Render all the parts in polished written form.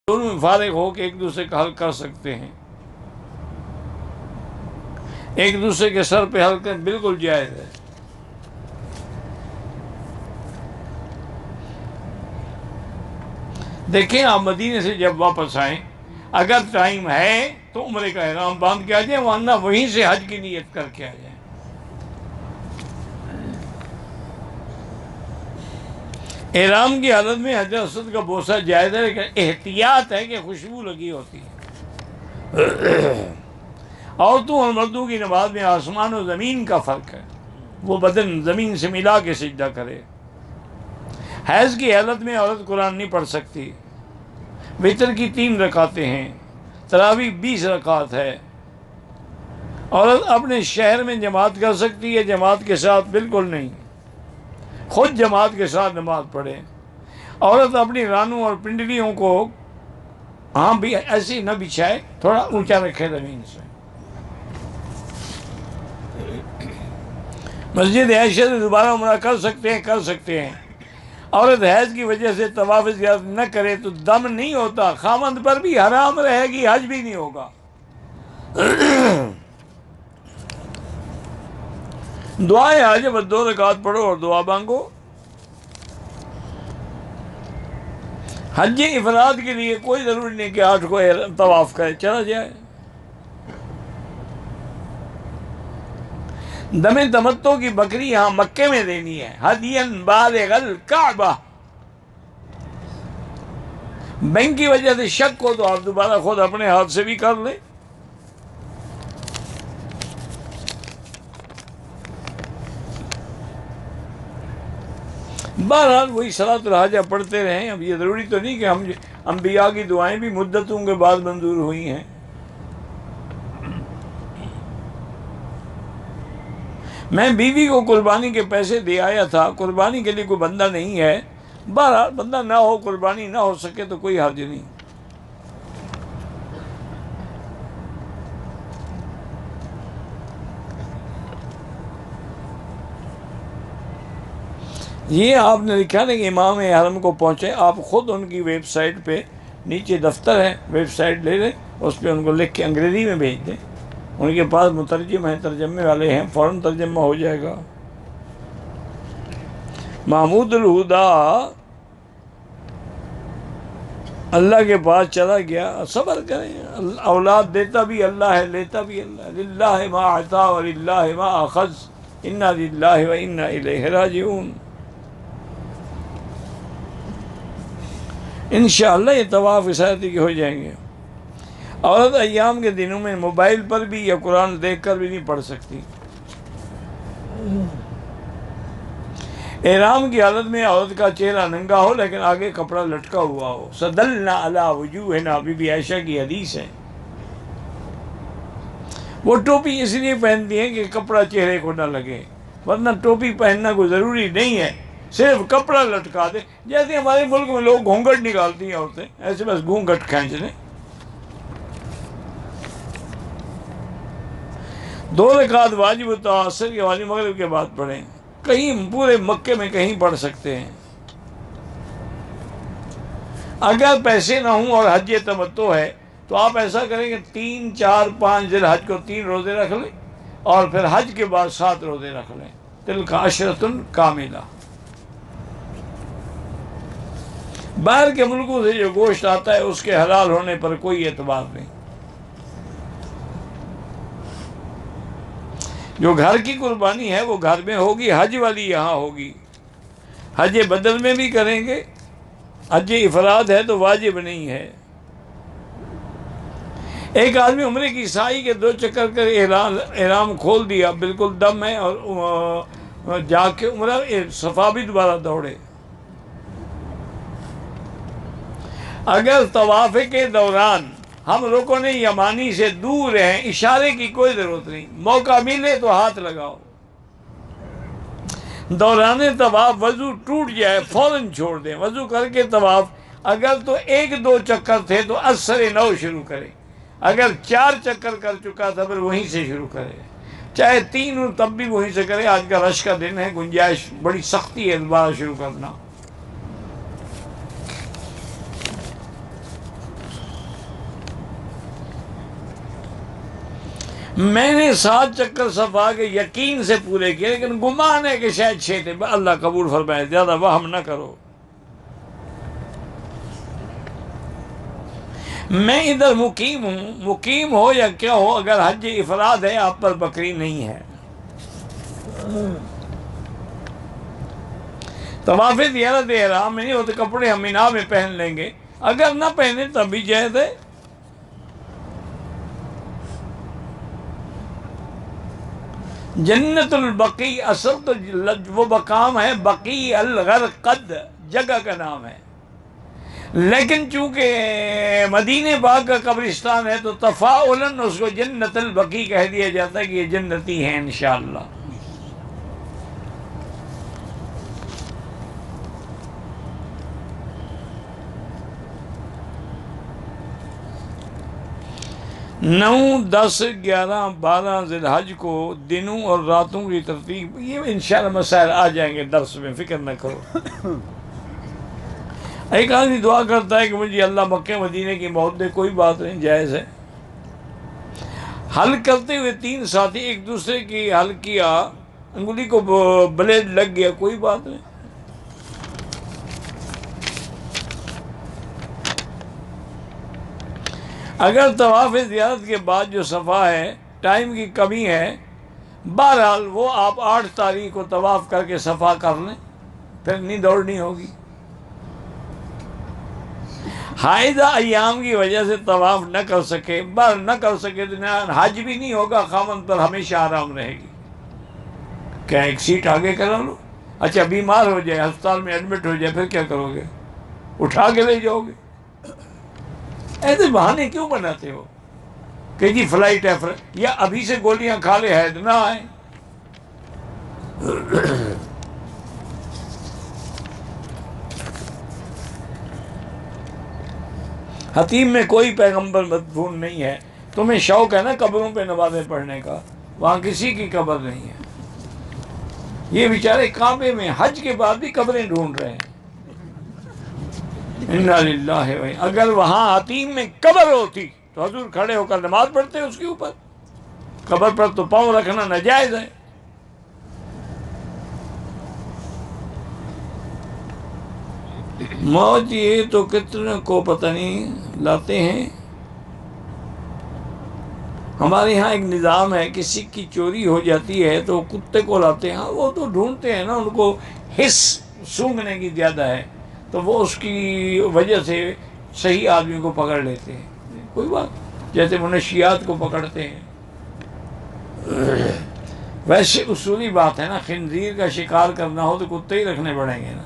دونوں میں فارغ ہو کے ایک دوسرے کا حل کر سکتے ہیں، ایک دوسرے کے سر پہ حل کر بالکل جائز ہے۔ دیکھیں آپ مدینے سے جب واپس آئیں، اگر ٹائم ہے تو عمرے کا احرام باندھ کے آ جائیں، ورنہ وہیں سے حج کی نیت کر کے آ جائیں۔ احرام کی حالت میں حجر اسود کا بوسہ جائز ہے، لیکن احتیاط ہے کہ خوشبو لگی ہوتی ہے۔ عورتوں اور مردوں کی نماز میں آسمان و زمین کا فرق ہے، وہ بدن زمین سے ملا کے سجدہ کرے۔ حیض کی حالت میں عورت قرآن نہیں پڑھ سکتی۔ وتر کی 3 رکعتیں ہیں، تراویح 20 رکعت ہے۔ عورت اپنے شہر میں جماعت کر سکتی ہے، جماعت کے ساتھ بالکل نہیں، خود جماعت کے ساتھ نماز پڑھے۔ عورت اپنی رانوں اور پنڈلیوں کو بھی ایسی نہ بچھائے، تھوڑا اونچا رکھے زمین سے۔ مسجد عائشہ سے دوبارہ عمرہ کر سکتے ہیں۔ عورت حیض کی وجہ سے طواف زیارت نہ کرے تو دم نہیں ہوتا، خامند پر بھی حرام رہے گی، حج بھی نہیں ہوگا۔ دعائے حج بس 2 رکعت پڑھو اور دعا مانگو۔ حج افراد کے لیے کوئی ضروری نہیں کہ 8 کو طواف کرے، چلا جائے۔ دم تمتع کی بکری یہاں مکے میں دینی ہے، ہدین بالغ الکعبہ۔ بینک کی وجہ سے شک ہو تو آپ دوبارہ خود اپنے ہاتھ سے بھی کر لیں۔ بہرحال وہی صلاۃ الحاجہ پڑھتے رہیں۔ اب یہ ضروری تو نہیں کہ ہم انبیاء کی دعائیں بھی مدتوں کے بعد منظور ہوئی ہیں۔ میں بیوی کو قربانی کے پیسے دے آیا تھا، قربانی کے لیے کوئی بندہ نہیں ہے۔ بہرحال بندہ نہ ہو، قربانی نہ ہو سکے تو کوئی حرج نہیں۔ یہ آپ نے لکھا نا کہ امام حرم کو پہنچے، آپ خود ان کی ویب سائٹ پہ نیچے دفتر ہے، ویب سائٹ لے لیں، اس پہ ان کو لکھ کے انگریزی میں بھیج دیں، ان کے پاس مترجم ہیں، ترجمے والے ہیں، فوراً ترجمہ ہو جائے گا۔ محمود الہدا اللہ کے پاس چلا گیا، صبر کریں، اولاد دیتا بھی اللہ ہے، لیتا بھی اللہ ہے۔ للہ ما اعطا وللہ ما اخذ، انا للہ و انا الیہ راجعون۔ انشاءاللہ یہ طواف اساتی کے ہو جائیں گے۔ عورت ایام کے دنوں میں موبائل پر بھی یا قرآن دیکھ کر بھی نہیں پڑھ سکتی۔ احرام کی حالت میں عورت کا چہرہ ننگا ہو لیکن آگے کپڑا لٹکا ہوا ہو۔ صدلنا علی وجوہنا، بی بی عائشہ کی حدیث ہے۔ وہ ٹوپی اس لیے پہنتی ہیں کہ کپڑا چہرے کو نہ لگے، ورنہ ٹوپی پہننا کوئی ضروری نہیں ہے، صرف کپڑا لٹکا دے۔ جیسے ہمارے ملک میں لوگ گھونگھٹ نکالتی ہیں عورتیں، ایسے بس گھونگھٹ کھینچ لیں۔ 2 رکعت واجب عصر کے واجب مغرب کے بعد پڑھیں، کہیں پورے مکے میں کہیں پڑھ سکتے ہیں۔ اگر پیسے نہ ہوں اور حج تمتع ہے تو آپ ایسا کریں کہ 3، 4، 5 ذی الحج کو 3 روزے رکھ لیں اور پھر حج کے بعد 7 روزے رکھ لیں، تلک عشرۃ کاملہ۔ باہر کے ملکوں سے جو گوشت آتا ہے اس کے حلال ہونے پر کوئی اعتبار نہیں۔ جو گھر کی قربانی ہے وہ گھر میں ہوگی، حج والی یہاں ہوگی۔ حج بدل میں بھی کریں گے، حج افراد ہے تو واجب نہیں ہے۔ ایک آدمی عمرے کی سائی کے 2 چکر کر احرام کھول دیا، بالکل دم ہے، اور جا کے عمرہ صفا بھی دوبارہ دوڑے۔ اگر طواف کے دوران ہم رکن یمانی سے دور ہیں، اشارے کی کوئی ضرورت نہیں، موقع ملے تو ہاتھ لگاؤ۔ دوران طواف وضو ٹوٹ جائے فوراً چھوڑ دیں، وضو کر کے طواف اگر تو 1-2 چکر تھے تو اثر نو شروع کرے، اگر 4 چکر کر چکا تھا پھر وہیں سے شروع کرے، چاہے 3 ہو تب بھی وہیں سے کرے۔ آج کا رش کا دن ہے، گنجائش بڑی سختی ہے دوبارہ شروع کرنا۔ میں نے 7 چکر صفا کے یقین سے پورے کیے، لیکن گمان ہے کہ شاید 6 تھے۔ اللہ قبول فرمائے، زیادہ وہم نہ کرو۔ میں ادھر مقیم ہوں، مقیم ہو یا کیا ہو، اگر حج افراد ہے آپ پر بکری نہیں ہے۔ طواف زیارت احرام میں نہیں ہوتے، کپڑے ہم مینا میں پہن لیں گے، اگر نہ پہنے تب بھی جائز ہے۔ جنت البقیع اصل تو وہ مقام ہے، بقیع الغرقد جگہ کا نام ہے، لیکن چونکہ مدینہ پاک کا قبرستان ہے تو تفاعلاً اس کو جنت البقیع کہہ دیا جاتا ہے کہ یہ جنتی ہیں انشاءاللہ۔ نو 10 11 12 ذی الحج کو دنوں اور راتوں کی ترتیب، یہ انشاءاللہ مسائل آ جائیں گے درس میں، فکر نہ کرو۔ ایک آدمی دعا کرتا ہے کہ مجھے اللہ مکہ مدینے کی موت دے، کوئی بات نہیں، جائز ہے۔ حل کرتے ہوئے 3 ساتھی ایک دوسرے کی حل کیا، انگلی کو بلیڈ لگ گیا، کوئی بات نہیں۔ اگر طواف زیارت کے بعد جو صفا ہے ٹائم کی کمی ہے، بہرحال وہ آپ 8 تاریخ کو طواف کر کے صفا کر لیں، پھر نہیں دوڑنی ہوگی۔ حائضہ ایام کی وجہ سے طواف نہ کر سکے، نہ کر سکے تو نہ حج بھی نہیں ہوگا، خامن پر ہمیشہ آرام رہے گی۔ کیا ایک سیٹ آگے کرا لو؟ اچھا بیمار ہو جائے، ہسپتال میں ایڈمٹ ہو جائے، پھر کیا کرو گے؟ اٹھا کے لے جاؤ گے؟ ایسے بہانے کیوں بناتے ہو کہ جی فلائٹ ہے، یا ابھی سے گولیاں کھا لے حید نہ آئے؟ حتیم میں کوئی پیغمبر مدفون نہیں ہے۔ تمہیں شوق ہے نا قبروں پہ نمازیں پڑھنے کا، وہاں کسی کی قبر نہیں ہے۔ یہ بیچارے کعبے میں حج کے بعد بھی قبریں ڈھونڈ رہے ہیں۔ انا للہ و اگر وہاں حتیم میں قبر ہوتی تو حضور کھڑے ہو کر نماز پڑھتے اس کے اوپر۔ قبر پر تو پاؤں رکھنا ناجائز ہے۔ موت یہ تو کتنے کو پتہ نہیں لاتے ہیں۔ ہمارے ہاں ایک نظام ہے، کسی کی چوری ہو جاتی ہے تو کتے کو لاتے ہیں، وہ تو ڈھونڈتے ہیں نا، ان کو حس سونگھنے کی زیادہ ہے تو وہ اس کی وجہ سے صحیح آدمی کو پکڑ لیتے ہیں، کوئی بات، جیسے منشیات کو پکڑتے ہیں۔ ویسے اصولی بات ہے نا، خنزیر کا شکار کرنا ہو تو کتے ہی رکھنے پڑیں گے نا۔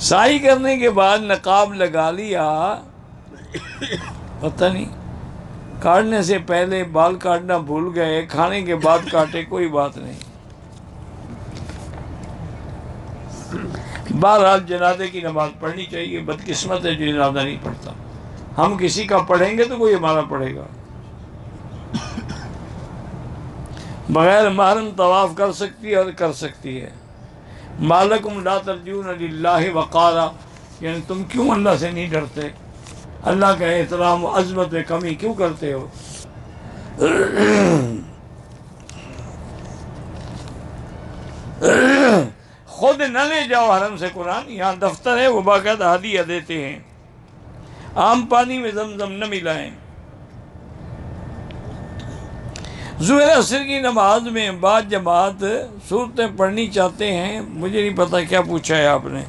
سائی کرنے کے بعد نقاب لگا لیا، پتہ نہیں کاٹنے سے پہلے بال کاٹنا بھول گئے، کھانے کے بعد کاٹے، کوئی بات نہیں۔ بہرحال جنازے کی نماز پڑھنی چاہیے، بدقسمت ہے جو جنازہ نہیں پڑھتا۔ ہم کسی کا پڑھیں گے تو کوئی ہمارا پڑھے گا۔ بغیر محرم طواف کر سکتی ہے اور کر سکتی ہے۔ مالکم لا ترجون للہ وقارا، یعنی تم کیوں اللہ سے نہیں ڈرتے، اللہ کا احترام و عظمت میں کمی کیوں کرتے ہو؟ خود نہ لے جاؤ حرم سے قرآن، یہاں دفتر ہے، وہ باقاعدہ ہدیہ دیتے ہیں۔ عام پانی میں زمزم نہ ملائیں۔ ظہر عصر کی نماز میں بعض جماعت صورتیں پڑھنی چاہتے ہیں، مجھے نہیں پتہ کیا پوچھا ہے آپ نے۔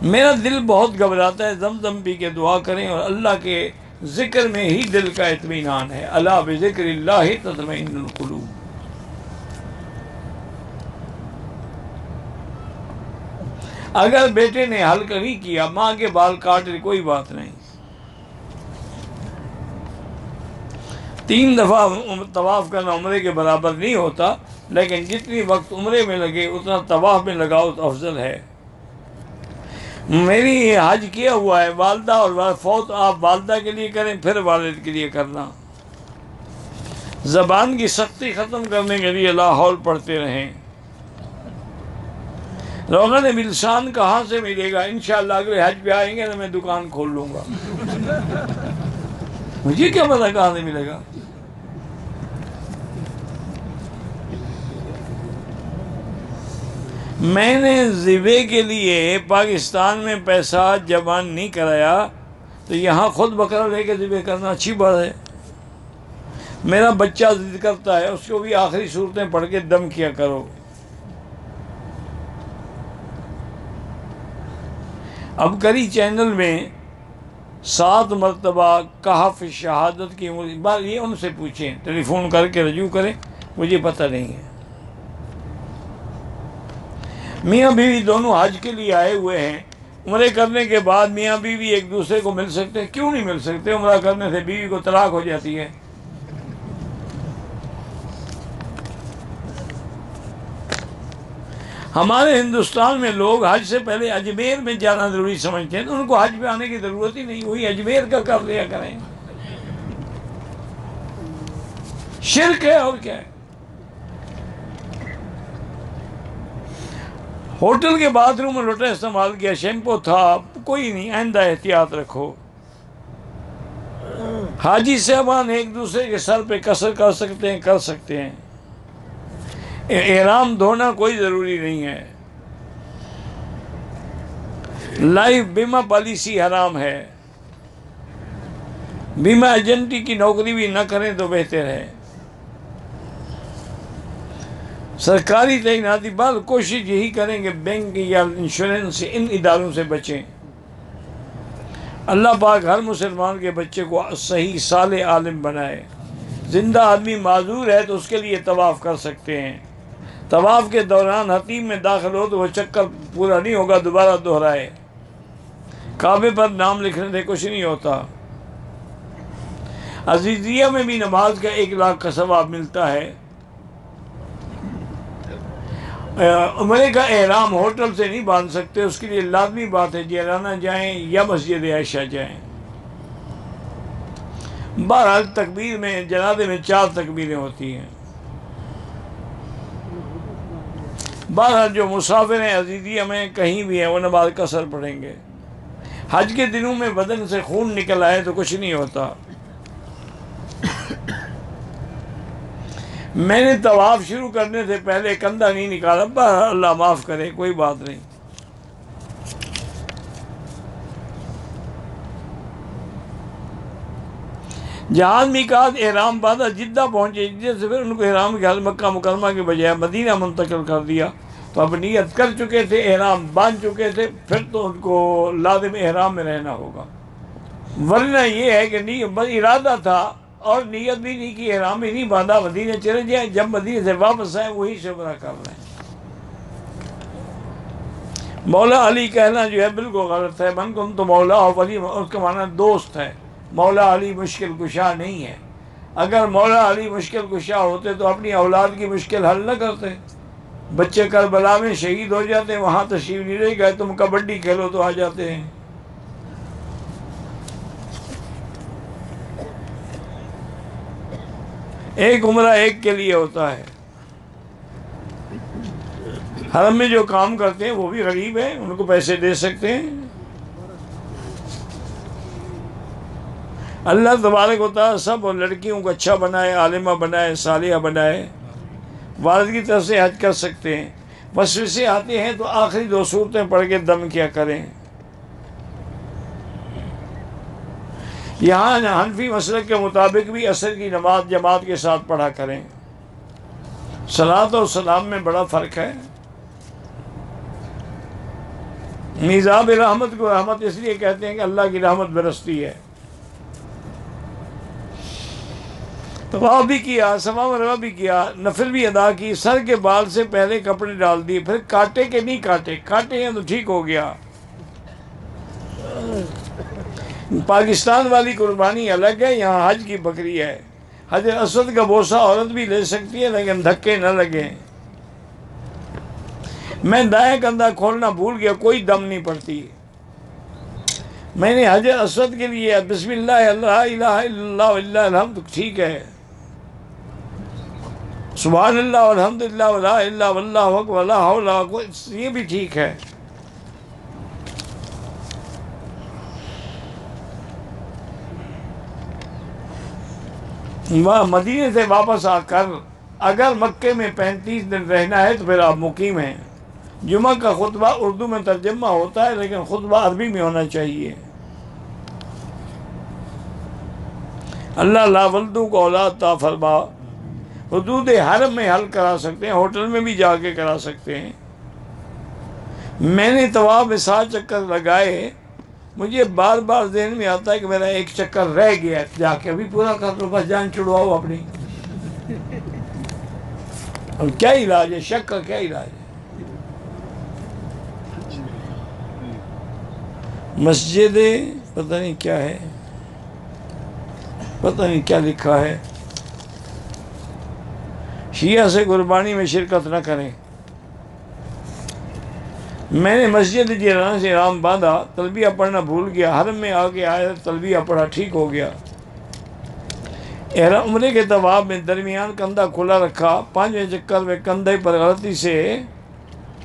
میرا دل بہت گھبراتا ہے، زمزم پی کے دعا کریں، اور اللہ کے ذکر میں ہی دل کا اطمینان ہے۔ الا بذکر اللہ تطمئن القلوب۔ اگر بیٹے نے حلق نہیں کیا، ماں کے بال کاٹ لی، کوئی بات نہیں۔ 3 دفعہ طواف کرنا عمرے کے برابر نہیں ہوتا، لیکن جتنی وقت عمرے میں لگے اتنا طواف میں لگاؤ تو افضل ہے۔ میری حج کیا ہوا ہے، والدہ اور فوت، آپ والدہ کے لیے کریں پھر والد کے لیے کرنا۔ زبان کی سختی ختم کرنے کے لیے لا حول پڑھتے رہیں۔ روغن بلسان کہاں سے ملے گا؟ انشاءاللہ اگلے حج پہ آئیں گے تو میں دکان کھول لوں گا، مجھے کیا پتا کہاں سے ملے گا۔ میں نے ذبح کے لیے پاکستان میں پیسہ جمع نہیں کرایا تو یہاں خود بکرا لے کے ذبح کرنا اچھی بات ہے۔ میرا بچہ ضد کرتا ہے، اس کو بھی آخری صورتیں پڑھ کے دم کیا کرو۔ اب کری چینل میں 7 مرتبہ کہف شہادت کی بات، یہ ان سے پوچھیں، ٹیلی فون کر کے رجوع کریں، مجھے پتہ نہیں ہے۔ میاں بیوی دونوں حج کے لیے آئے ہوئے ہیں، عمرے کرنے کے بعد میاں بیوی ایک دوسرے کو مل سکتے ہیں؟ کیوں نہیں مل سکتے؟ عمرہ کرنے سے بیوی کو طلاق ہو جاتی ہے۔ ہمارے ہندوستان میں لوگ حج سے پہلے اجمیر میں جانا ضروری سمجھتے ہیں، تو ان کو حج پہ آنے کی ضرورت ہی نہیں، وہی اجمیر کا کر لیا کریں۔ شرک ہے اور کیا ہے۔ ہوٹل کے باتھ روم میں لوٹا استعمال کیا، شیمپو تھا، کوئی نہیں، آئندہ احتیاط رکھو۔ حاجی صاحبان ایک دوسرے کے سر پہ قصر کر سکتے ہیں۔ احرام دھونا کوئی ضروری نہیں ہے۔ لائف بیمہ پالیسی حرام ہے، بیمہ ایجنٹی کی نوکری بھی نہ کریں تو بہتر ہے۔ سرکاری تعیناتی بعد کوشش یہی کریں کہ بینک یا انشورنس سے، ان اداروں سے بچیں۔ اللہ پاک ہر مسلمان کے بچے کو صحیح صالح عالم بنائے۔ زندہ آدمی معذور ہے تو اس کے لیے طواف کر سکتے ہیں، طواف کے دوران حتیم میں داخل ہو تو وہ چکر پورا نہیں ہوگا، دوبارہ دہرائے۔ کعبے پر نام لکھنے سے کچھ نہیں ہوتا۔ عزیزیہ میں بھی نماز کا 1 لاکھ کا ثواب ملتا ہے۔ عمرے کا احرام ہوٹل سے نہیں باندھ سکتے، اس کے لیے لازمی بات ہے جیرانہ جائیں یا مسجد عائشہ جائیں۔ بہرحال تکبیر میں، جنازے میں 4 تکبیریں ہوتی ہیں۔ بہرحال جو مسافر ہیں عزیزیہ میں کہیں بھی ہیں وہ نماز قصر پڑھیں گے۔ حج کے دنوں میں بدن سے خون نکل آئے تو کچھ نہیں ہوتا۔ میں نے طواف شروع کرنے سے پہلے کندھا نہیں نکالا، بہرحال اللہ معاف کرے، کوئی بات نہیں۔ جہاز میقات احرام باندھا، جدہ پہنچے، جدہ سے پھر ان کو احرام کے حال مکہ مکرمہ کے بجائے مدینہ منتقل کر دیا، تو اب نیت کر چکے تھے، احرام باندھ چکے تھے، پھر تو ان کو لازم احرام میں رہنا ہوگا۔ ورنہ یہ ہے کہ نہیں، بس ارادہ تھا اور نیت بھی نہیں کی، احرام بھی نہیں باندھا، مدینہ چلے جائیں، جب مدینہ سے واپس آئیں وہی سے عمرہ کر لیں۔ مولا علی کہنا جو ہے بالکل غلط ہے۔ من کن تو مولا علی، اس کا معنی دوست ہے، مولا علی مشکل کشا نہیں ہے۔ اگر مولا علی مشکل کشا ہوتے تو اپنی اولاد کی مشکل حل نہ کرتے۔ بچے کربلا میں شہید ہو جاتے ہیں، وہاں تشریف نہیں لے گئے، تم کبڈی کھیلو تو آ جاتے ہیں۔ ایک عمرہ ایک کے لیے ہوتا ہے۔ حرم میں جو کام کرتے ہیں وہ بھی غریب ہیں، ان کو پیسے دے سکتے ہیں۔ اللہ تبارک و تعالیٰ سب اور لڑکیوں کو اچھا بنائے، عالمہ بنائے، صالحہ بنائے۔ والد کی طرف سے حج کر سکتے ہیں۔ وسوسے آتے ہیں تو آخری 2 صورتیں پڑھ کے دم کیا کریں۔ یہاں حنفی مسلک کے مطابق بھی عصر کی نماز جماعت کے ساتھ پڑھا کریں۔ صلاۃ اور سلام میں بڑا فرق ہے۔ میزاب رحمت کو رحمت اس لیے کہتے ہیں کہ اللہ کی رحمت برستی ہے۔ طواف بھی کیا، صفا مروہ بھی کیا، نفل بھی ادا کی، سر کے بال سے پہلے کپڑے ڈال دیے، پھر کاٹے کہ نہیں کاٹے، کاٹے ہیں تو ٹھیک ہو گیا۔ پاکستان والی قربانی الگ ہے، یہاں حج کی بکری ہے۔ حجر اسود کا بوسہ عورت بھی لے سکتی ہے لیکن دھکے نہ لگیں۔ میں دائیں کندھا کھولنا بھول گیا، کوئی دم نہیں پڑتی۔ میں نے حجر اسود کے لیے بسم اللہ، اللہ الہ الا اللہ واللہ الحمد، ٹھیک ہے۔ سبحان اللہ والحمدللہ ولا الہ الا اللہ اکبر ولا حول ولا قوت، یہ بھی ٹھیک ہے۔ وہاں مدینے سے واپس آ کر اگر مکے میں 35 دن رہنا ہے تو پھر آپ مقیم ہیں۔ جمعہ کا خطبہ اردو میں ترجمہ ہوتا ہے لیکن خطبہ عربی میں ہونا چاہیے۔ اللہ لا ولدوں کو اولاد عطا فرما۔ حدود حرم میں حل کرا سکتے ہیں، ہوٹل میں بھی جا کے کرا سکتے ہیں۔ میں نے طواف میں 7 چکر لگائے، مجھے بار بار ذہن میں آتا ہے کہ میرا ایک چکر رہ گیا، جا کے ابھی پورا کر لو، بس جان چھڑواؤ اپنی۔ اور کیا علاج ہے؟ شک کا کیا علاج ہے؟ مسجد پتہ نہیں کیا ہے، پتہ نہیں کیا لکھا ہے، شیعہ سے قربانی میں شرکت نہ کریں۔ میں نے مسجد جیرانہ سے احرام باندھا، تلبیہ پڑھنا بھول گیا، حرم میں آ کے آیا تلبیہ پڑھا، ٹھیک ہو گیا۔ احرام عمرے کے طواف میں درمیان کندھا کھلا رکھا، 5ویں چکر میں کندھے پر غلطی سے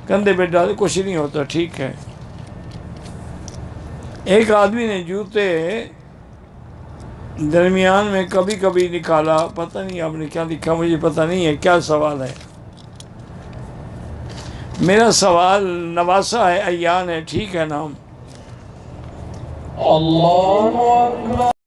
کندھے پہ ڈالے، کچھ نہیں ہوتا، ٹھیک ہے۔ ایک آدمی نے جوتے درمیان میں کبھی کبھی نکالا، پتہ نہیں آپ نے کیا لکھا، مجھے پتہ نہیں ہے کیا سوال ہے۔ میرا سوال نواسا ہے، ایان ہے، ٹھیک ہے نام؟ اللہ اکبر۔